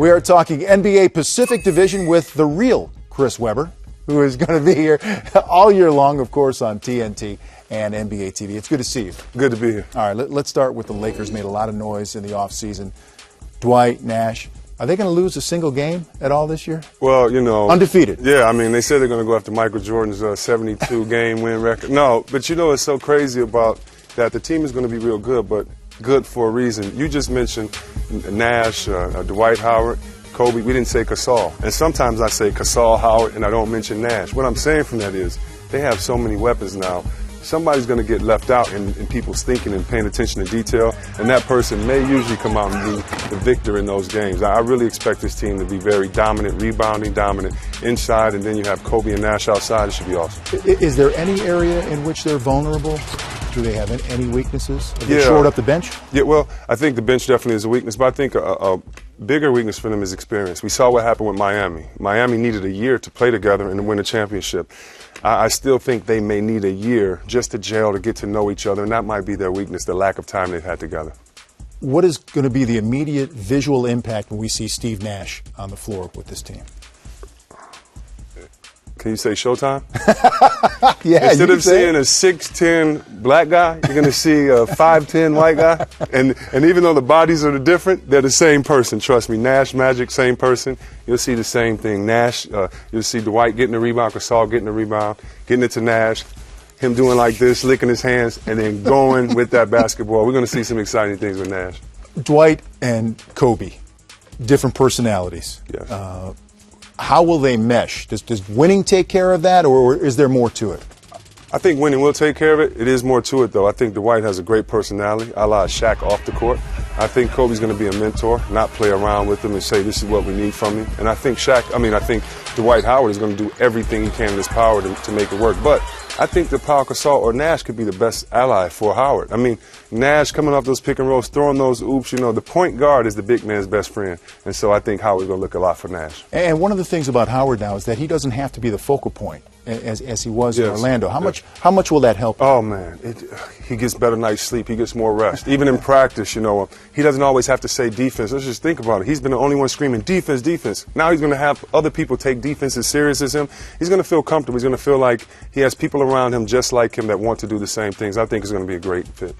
We are talking NBA Pacific Division with the real Chris Webber, who is going to be here all year long, of course, on TNT and NBA TV. It's good to see you. Good to be here. All right, let's start with the Lakers. Made a lot of noise in the offseason. Dwight, Nash, are they going to lose a single game at all this year? Well, you know. Undefeated. Yeah, I mean, they said they're going to go after Michael Jordan's 72-game win record. No, but you know what's so crazy about that? The team is going to be real good, but good for a reason. You just mentioned Nash, Dwight Howard, Kobe. We didn't say Gasol. And sometimes I say Gasol, Howard, and I don't mention Nash. What I'm saying from that is they have so many weapons now. Somebody's going to get left out in people's thinking and paying attention to detail, and that person may usually come out and be the victor in those games. I really expect this team to be very dominant, rebounding, dominant inside, and then you have Kobe and Nash outside. It should be awesome. Is there any area in which they're vulnerable? Do they have any weaknesses? Are they short up the bench? Yeah, well, I think the bench definitely is a weakness, but I think a bigger weakness for them is experience. We saw what happened with Miami. Miami needed a year to play together and to win a championship. I still think they may need a year just to gel, to get to know each other, and that might be their weakness, the lack of time they've had together. What is going to be the immediate visual impact when we see Steve Nash on the floor with this team? Can you say Showtime? Yeah. Instead of seeing a 6'10" black guy, you're going to see a 5'10" white guy. And even though the bodies are different, they're the same person. Trust me. Nash, Magic, same person. You'll see the same thing. Nash, you'll see Dwight getting the rebound, Gasol getting the rebound, getting it to Nash, him doing like this, licking his hands, and then going with that basketball. We're going to see some exciting things with Nash. Dwight and Kobe, different personalities. Yes. How will they mesh? Does winning take care of that, or is there more to it? I think winning will take care of it. It is more to it, though. I think Dwight has a great personality, a la Shaq off the court. I think Kobe's going to be a mentor, not play around with him and say, this is what we need from you. And I think I think Dwight Howard is going to do everything he can in his power to make it work. But I think that Pau Gasol or Nash could be the best ally for Howard. I mean, Nash coming off those pick and rolls, throwing those oops, you know, the point guard is the big man's best friend. And so I think Howard's going to look a lot for Nash. And one of the things about Howard now is that he doesn't have to be the focal point as he was in Orlando. How much will that help him? Oh, man, he gets better night's sleep. He gets more rest. Even in practice, you know, he doesn't always have to say defense. Let's just think about it. He's been the only one screaming defense, defense. Now he's going to have other people take defense as serious as him. He's going to feel comfortable. He's going to feel like he has people around him just like him that want to do the same things. I think it's going to be a great fit.